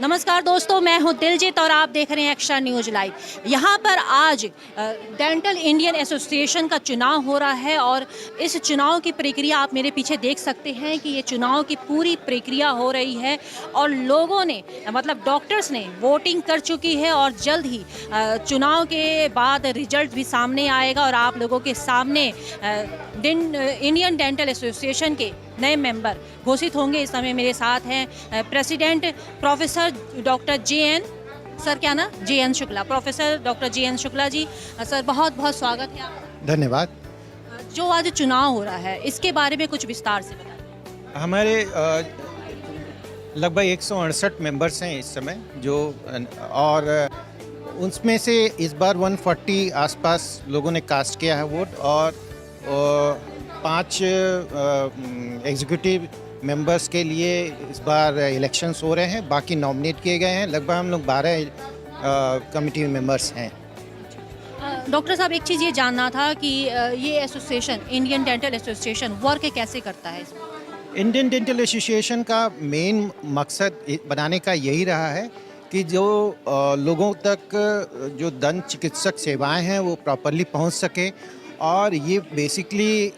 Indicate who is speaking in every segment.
Speaker 1: नमस्कार दोस्तों, मैं हूं दिलजीत और आप देख रहे हैं एक्स्ट्रा न्यूज लाइव। यहाँ पर आज डेंटल इंडियन एसोसिएशन का चुनाव हो रहा है और इस चुनाव की प्रक्रिया आप मेरे पीछे देख सकते हैं कि ये चुनाव की पूरी प्रक्रिया हो रही है और लोगों ने मतलब डॉक्टर्स ने वोटिंग कर चुकी है और जल्द ही चुनाव के बाद रिजल्ट भी सामने आएगा और आप लोगों के सामने इंडियन डेंटल एसोसिएशन के नए मेंबर घोषित होंगे। इस समय मेरे साथ हैं president professor doctor JN sir, क्या ना JN Shukla, professor doctor JN Shukla ji. Sir बहुत बहुत स्वागत है आपका।
Speaker 2: धन्यवाद।
Speaker 1: जो आज चुनाव हो रहा है इसके बारे में कुछ विस्तार से बताइए।
Speaker 2: हमारे लगभग 168 मेंबर्स हैं इस समय और उसमें से इस बार 140 आसपास लोगों ने कास्ट किया है वोट और 5 एग्जीक्यूटिव मेंबर्स के लिए इस बार इलेक्शंस हो रहे हैं। बाकी नॉमिनेट किए गए हैं। लगभग हम लोग 12 कमिटी मेंबर्स हैं।
Speaker 1: डॉक्टर साहब, एक चीज़ ये जानना था कि ये association Indian dental association work कैसे करता है इसमें?
Speaker 2: इंडियन डेंटल एसोसिएशन का मेन मकसद बनाने का यही रहा है कि जो लोगों तक जो दंत चिकित्सक सेवाएं हैं वो प्रॉपरली पहुंच सके और ये बेसिकली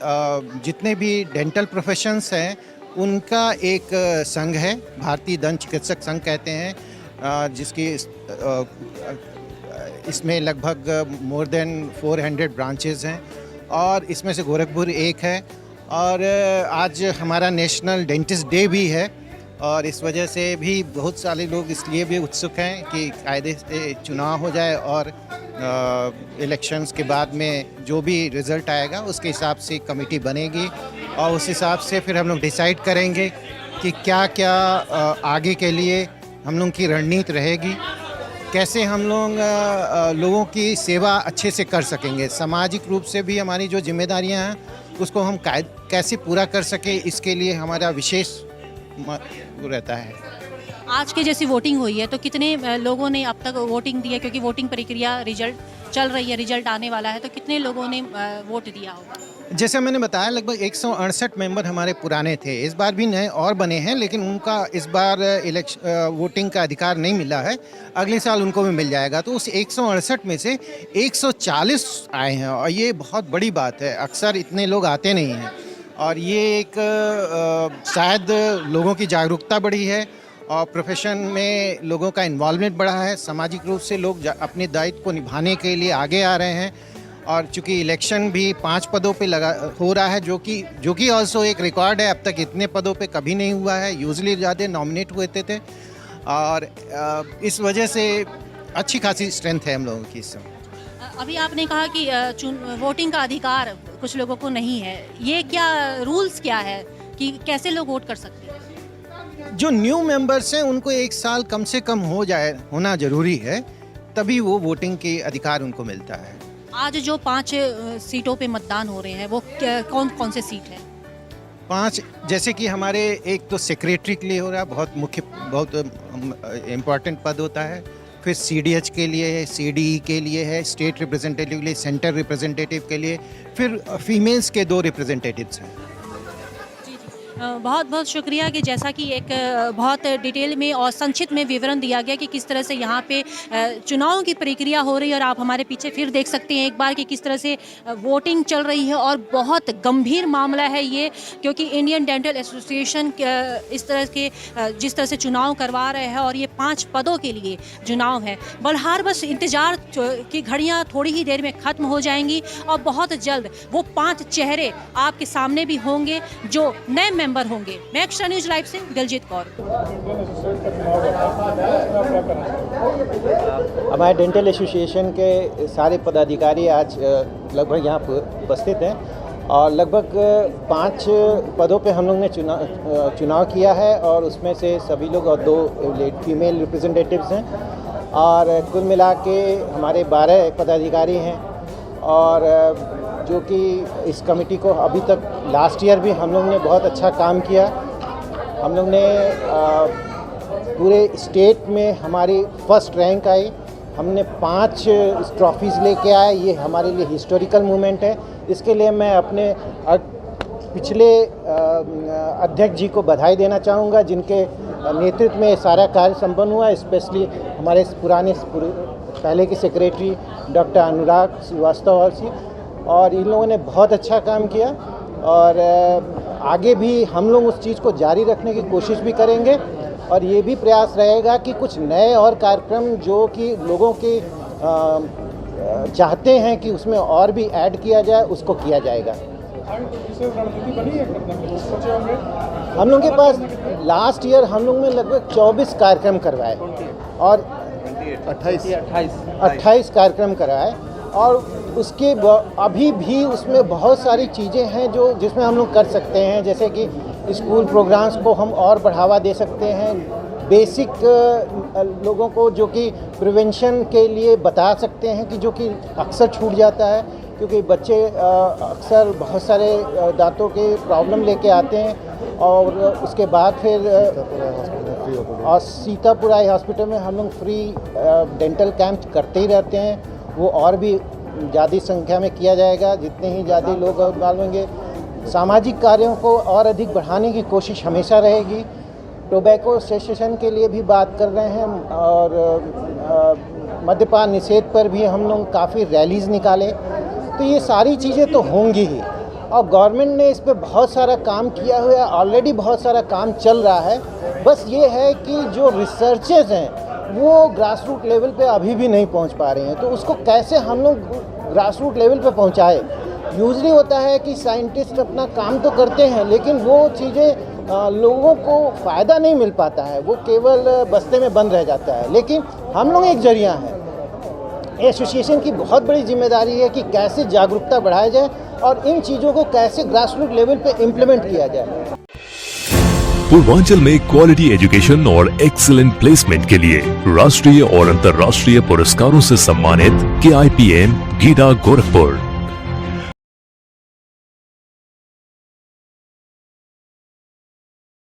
Speaker 2: जितने भी डेंटल प्रोफेशंस हैं उनका एक संघ है, भारतीय दंत चिकित्सक संघ कहते हैं, जिसकी इसमें लगभग मोर देन 400 ब्रांचेस हैं और इसमें से गोरखपुर एक है। और आज हमारा नेशनल डेंटिस्ट डे भी है और इस वजह से भी बहुत सारे लोग इसलिए भी उत्सुक हैं कि कायदे से चुनाव हो जाए और इलेक्शंस के बाद में जो भी रिज़ल्ट आएगा उसके हिसाब से कमेटी बनेगी और उस हिसाब से फिर हम लोग डिसाइड करेंगे कि क्या क्या आगे के लिए हम लोग की रणनीति रहेगी, कैसे हम लोग लोगों की सेवा अच्छे से कर सकेंगे। सामाजिक रूप से भी हमारी जो जिम्मेदारियां हैं उसको हम कैसे पूरा कर सके, इसके लिए हमारा विशेष रहता है।
Speaker 1: आज की जैसी वोटिंग हुई है तो कितने लोगों ने अब तक वोटिंग दी है? क्योंकि वोटिंग प्रक्रिया रिजल्ट चल रही है, रिजल्ट आने वाला है, तो कितने लोगों ने वोट दिया होगा?
Speaker 2: जैसे मैंने बताया लगभग 168 मेंबर हमारे पुराने थे। इस बार भी नए और बने हैं लेकिन उनका इस बार वोटिंग का अधिकार नहीं मिला है। अगले साल उनको भी मिल जाएगा। तो उस 168 में से 140 आए हैं और ये बहुत बड़ी बात है। अक्सर इतने लोग आते नहीं हैं और ये एक शायद लोगों की जागरूकता बढ़ी है और प्रोफेशन में लोगों का इन्वॉल्वमेंट बढ़ा है। सामाजिक रूप से लोग अपने दायित्व को निभाने के लिए आगे आ रहे हैं और चूंकि इलेक्शन भी 5 पदों पे हो रहा है जो कि ऑल्सो एक रिकॉर्ड है। अब तक इतने पदों पे कभी नहीं हुआ है। यूजुअली ज़्यादा नॉमिनेट हुए थे और इस वजह से अच्छी खासी स्ट्रेंथ है हम लोगों की इस समय।
Speaker 1: अभी आपने कहा कि वोटिंग का अधिकार कुछ लोगों को नहीं है। ये क्या रूल्स क्या है कि कैसे लोग वोट कर सकते हैं?
Speaker 2: जो न्यू मेंबर्स हैं उनको 1 साल कम से कम होना जरूरी है, तभी वो वोटिंग के अधिकार उनको मिलता है।
Speaker 1: आज जो 5 सीटों पे मतदान हो रहे हैं वो कौन कौन से सीट है?
Speaker 2: 5 जैसे कि हमारे एक तो सेक्रेटरी के लिए हो रहा है, बहुत इम्पोर्टेंट पद होता है। फिर CDH के लिए है, CDE के लिए है, स्टेट रिप्रेजेंटेटिव के लिए, सेंटर रिप्रेजेंटेटिव के लिए, फिर फीमेल्स के 2 रिप्रेजेंटेटिव्स हैं।
Speaker 1: बहुत बहुत शुक्रिया कि जैसा कि एक बहुत डिटेल में और संक्षिप्त में विवरण दिया गया कि किस तरह से यहाँ पे चुनाव की प्रक्रिया हो रही है और आप हमारे पीछे फिर देख सकते हैं एक बार कि किस तरह से वोटिंग चल रही है और बहुत गंभीर मामला है ये, क्योंकि इंडियन डेंटल एसोसिएशन इस तरह के जिस तरह से चुनाव करवा रहे हैं और ये 5 पदों के लिए चुनाव है। बल्हार बस इंतज़ार की घड़ियाँ थोड़ी ही देर में ख़त्म हो जाएंगी और बहुत जल्द वो 5 चेहरे आपके सामने भी होंगे जो नए मेंबर होंगे। मैं एक्स्ट्रा न्यूज लाइव से दिलजीत कौर।
Speaker 2: हमारे डेंटल एसोसिएशन के सारे पदाधिकारी आज लगभग यहाँ उपस्थित हैं और लगभग 5 पदों पे हम लोग ने चुनाव किया है और उसमें से सभी लोग और 2 फीमेल रिप्रेजेंटेटिव्स हैं और कुल मिला के हमारे 12 पदाधिकारी हैं और जो कि इस कमेटी को अभी तक लास्ट ईयर भी हम लोग ने बहुत अच्छा काम किया। हम लोग ने पूरे स्टेट में हमारी फर्स्ट रैंक आई। हमने 5 ट्रॉफीज़ लेके आए। ये हमारे लिए हिस्टोरिकल मोमेंट है। इसके लिए मैं अपने पिछले अध्यक्ष जी को बधाई देना चाहूँगा, जिनके नेतृत्व में सारा कार्य संपन्न हुआ। स्पेशली हमारे पहले के सेक्रेटरी डॉक्टर अनुराग श्रीवास्तव जी, और इन लोगों ने बहुत अच्छा काम किया, और आगे भी हम लोग उस चीज़ को जारी रखने की कोशिश भी करेंगे, और ये भी प्रयास रहेगा कि कुछ नए और कार्यक्रम जो कि लोगों के चाहते हैं कि उसमें और भी ऐड किया जाए, उसको किया जाएगा। हम लोग के पास लास्ट ईयर हम लोग ने लगभग 24 कार्यक्रम करवाए और 28 कार्यक्रम कराए, और उसके अभी भी उसमें बहुत सारी चीज़ें हैं जो जिसमें हम लोग कर सकते हैं, जैसे कि स्कूल प्रोग्राम्स को हम और बढ़ावा दे सकते हैं, बेसिक लोगों को जो कि प्रिवेंशन के लिए बता सकते हैं कि जो कि अक्सर छूट जाता है, क्योंकि बच्चे अक्सर बहुत सारे दांतों के प्रॉब्लम लेके आते हैं, और उसके बाद फिर और सीतापुर आई हॉस्पिटल में हम लोग फ्री डेंटल कैंप करते ही रहते हैं। वो और भी ज़्यादा संख्या में किया जाएगा, जितने ही ज़्यादा लोग डालेंगे। सामाजिक कार्यों को और अधिक बढ़ाने की कोशिश हमेशा रहेगी। टोबैको सेसेशन के लिए भी बात कर रहे हैं, और मद्यपान निषेध पर भी हम लोग काफ़ी रैलीज़ निकाले। तो ये सारी चीज़ें तो होंगी ही, और गवर्नमेंट ने इस पर बहुत सारा काम किया हुआ है, ऑलरेडी बहुत सारा काम चल रहा है। बस ये है कि जो रिसर्चेस हैं वो ग्रास रूट लेवल पे अभी भी नहीं पहुंच पा रहे हैं, तो उसको कैसे हम लोग ग्रास रूट लेवल पे पहुंचाए। यूजली होता है कि साइंटिस्ट अपना काम तो करते हैं, लेकिन वो चीज़ें लोगों को फ़ायदा नहीं मिल पाता है, वो केवल बस्ते में बंद रह जाता है। लेकिन हम लोग एक जरिया हैं। एसोसिएशन की बहुत बड़ी जिम्मेदारी है कि कैसे जागरूकता बढ़ाया जाए और इन चीज़ों को कैसे ग्रास रूट लेवल पे इम्प्लीमेंट किया जाए।
Speaker 3: पूर्वांचल में क्वालिटी एजुकेशन और एक्सीलेंट प्लेसमेंट के लिए राष्ट्रीय और अंतर्राष्ट्रीय पुरस्कारों से सम्मानित KIPM गीडा गोरखपुर।